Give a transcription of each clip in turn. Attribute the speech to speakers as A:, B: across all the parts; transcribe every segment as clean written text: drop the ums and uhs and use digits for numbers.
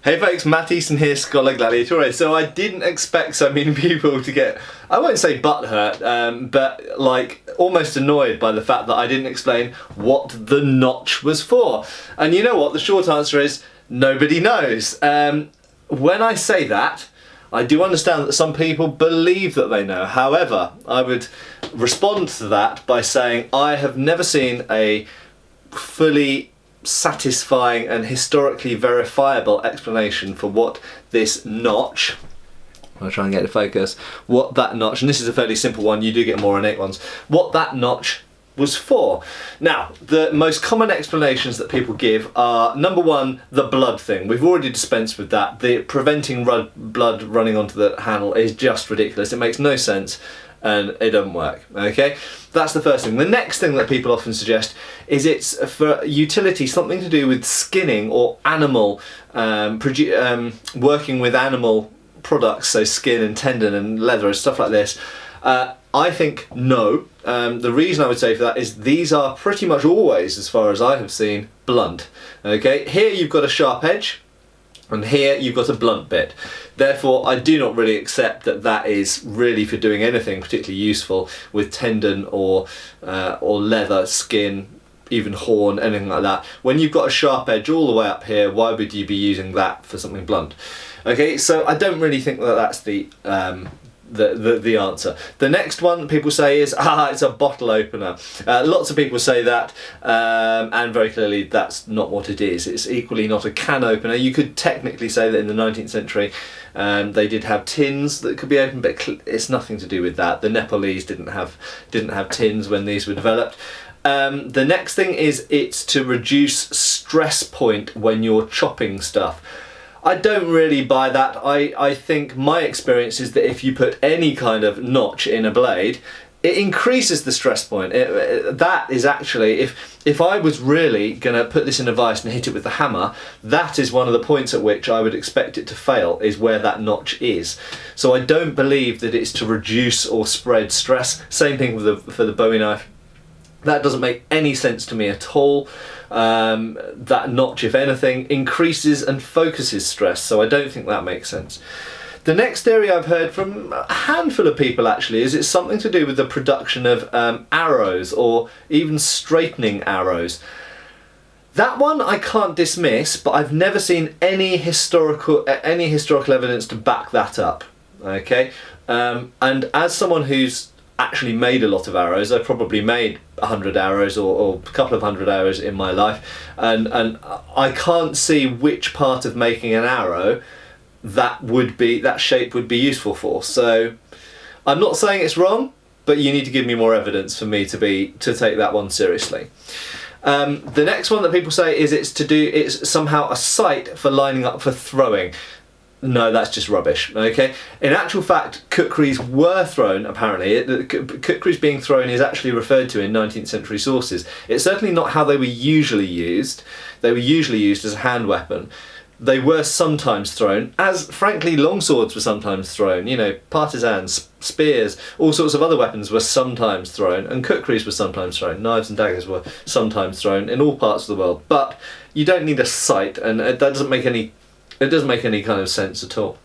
A: Hey folks, Matt Easton here, Scholar Gladiatore. So I didn't expect so many people to get, I won't say butthurt, but like almost annoyed by the fact that I didn't explain what the notch was for. And you know what, the short answer is nobody knows. When I say that, I do understand that some people believe that they know. However, I would respond to that by saying I have never seen a fully satisfying and historically verifiable explanation for what this notch, I'll try and get to focus, what that notch, and this is a fairly simple one, you do get more ornate ones, what that notch was for. Now, the most common explanations that people give are, number one, the blood thing. We've already dispensed with that. The preventing blood running onto the handle is just ridiculous. It makes no sense and it doesn't work, okay? That's the first thing. The next thing that people often suggest is it's for utility, something to do with skinning or animal, working with animal products, so skin and tendon and leather and stuff like this. I think no. The reason I would say for that is these are pretty much always, as far as I have seen, blunt. Okay, here you've got a sharp edge, and here you've got a blunt bit. Therefore, I do not really accept that that is really for doing anything particularly useful with tendon or leather, skin, even horn, anything like that. When you've got a sharp edge all the way up here, why would you be using that for something blunt? Okay, so I don't really think that that's the answer. The next one people say is, it's a bottle opener. Lots of people say that, and very clearly that's not what it is. It's equally not a can opener. You could technically say that in the 19th century they did have tins that could be opened, but it's nothing to do with that. The Nepalese didn't have tins when these were developed. The next thing is it's to reduce stress point when you're chopping stuff. I don't really buy that. I think my experience is that if you put any kind of notch in a blade, it increases the stress point. That is actually, if I was really going to put this in a vise and hit it with the hammer, that is one of the points at which I would expect it to fail, is where that notch is. So I don't believe that it's to reduce or spread stress. Same thing for the Bowie knife. That doesn't make any sense to me at all. That notch, if anything, increases and focuses stress, so I don't think that makes sense. The next theory I've heard from a handful of people actually is it's something to do with the production of arrows, or even straightening arrows. That one I can't dismiss, but I've never seen any historical evidence to back that up. Okay, and as someone who's actually made a lot of arrows, I've probably made 100 arrows or a couple of 100 arrows in my life, and I can't see which part of making an arrow that shape would be useful for. So I'm not saying it's wrong, but you need to give me more evidence for me to take that one seriously. The next one that people say is it's somehow a sight for lining up for throwing. No, that's just rubbish, okay? In actual fact, kukris were thrown, apparently. Kukris being thrown is actually referred to in 19th century sources. It's certainly not how they were usually used. They were usually used as a hand weapon. They were sometimes thrown, as frankly longswords were sometimes thrown. You know, partisans, spears, all sorts of other weapons were sometimes thrown, and kukris were sometimes thrown. Knives and daggers were sometimes thrown in all parts of the world. But you don't need a sight, and that doesn't make any kind of sense at all.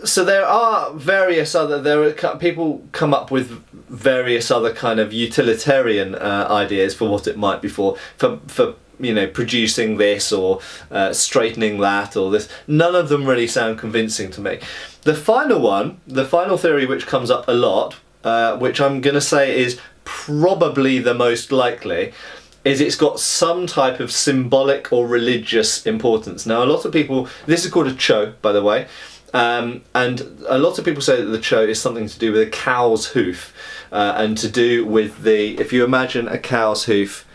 A: So there are various other, people come up with various other kind of utilitarian ideas for what it might be for you know, producing this or straightening that or this. None of them really sound convincing to me. The final theory which comes up a lot, which I'm going to say is probably the most likely, is it's got some type of symbolic or religious importance. Now, a lot of people, this is called a cho, by the way, and a lot of people say that the cho is something to do with a cow's hoof, and to do with if you imagine a cow's hoof,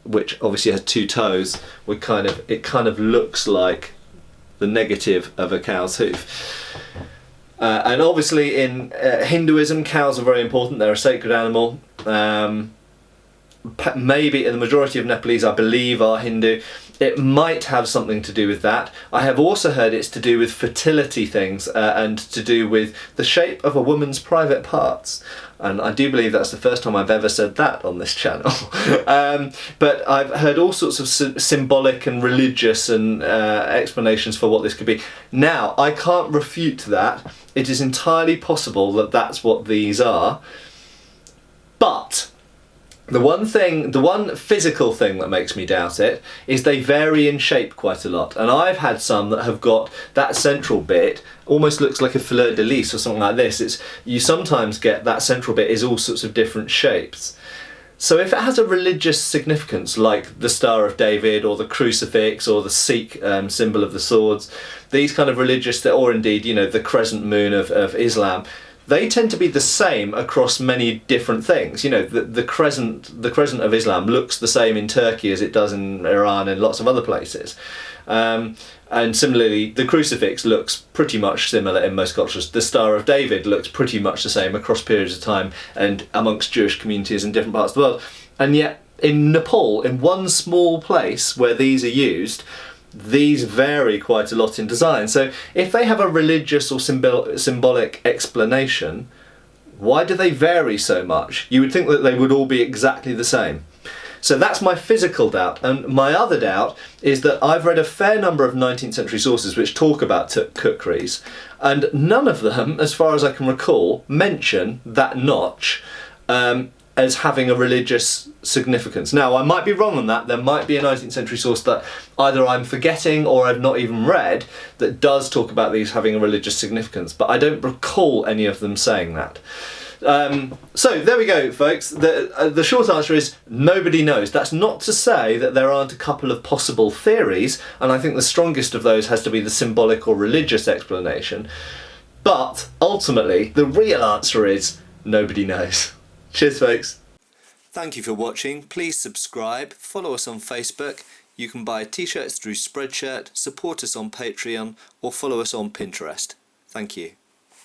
A: which obviously has two toes, it kind of looks like the negative of a cow's hoof. And obviously in Hinduism, cows are very important. They're a sacred animal. maybe the majority of Nepalese, I believe, are Hindu. It might have something to do with that. I have also heard it's to do with fertility things and to do with the shape of a woman's private parts. And I do believe that's the first time I've ever said that on this channel. But I've heard all sorts of symbolic and religious and explanations for what this could be. Now, I can't refute that. It is entirely possible that that's what these are. But the one physical thing that makes me doubt it is they vary in shape quite a lot. And I've had some that have got that central bit, almost looks like a fleur-de-lis or something like this. You sometimes get that central bit is all sorts of different shapes. So if it has a religious significance, like the Star of David or the crucifix or the Sikh symbol of the swords, these kind of religious, or indeed, you know, the crescent moon of Islam, they tend to be the same across many different things. You know, the crescent of Islam looks the same in Turkey as it does in Iran and lots of other places. And similarly, the crucifix looks pretty much similar in most cultures. The Star of David looks pretty much the same across periods of time and amongst Jewish communities in different parts of the world. And yet, in Nepal, in one small place where these are used, these vary quite a lot in design. So if they have a religious or symbolic explanation, why do they vary so much? You would think that they would all be exactly the same. So that's my physical doubt. And my other doubt is that I've read a fair number of 19th century sources which talk about kukris, and none of them, as far as I can recall, mention that notch as having a religious significance. Now, I might be wrong on that. There might be a 19th century source that either I'm forgetting or I've not even read that does talk about these having a religious significance, but I don't recall any of them saying that. So there we go, folks. The short answer is nobody knows. That's not to say that there aren't a couple of possible theories, and I think the strongest of those has to be the symbolic or religious explanation. But ultimately, the real answer is nobody knows. Cheers, folks. Thank you for watching. Please subscribe, follow us on Facebook. You can buy t-shirts through Spreadshirt, support us on Patreon, or follow us on Pinterest. Thank you.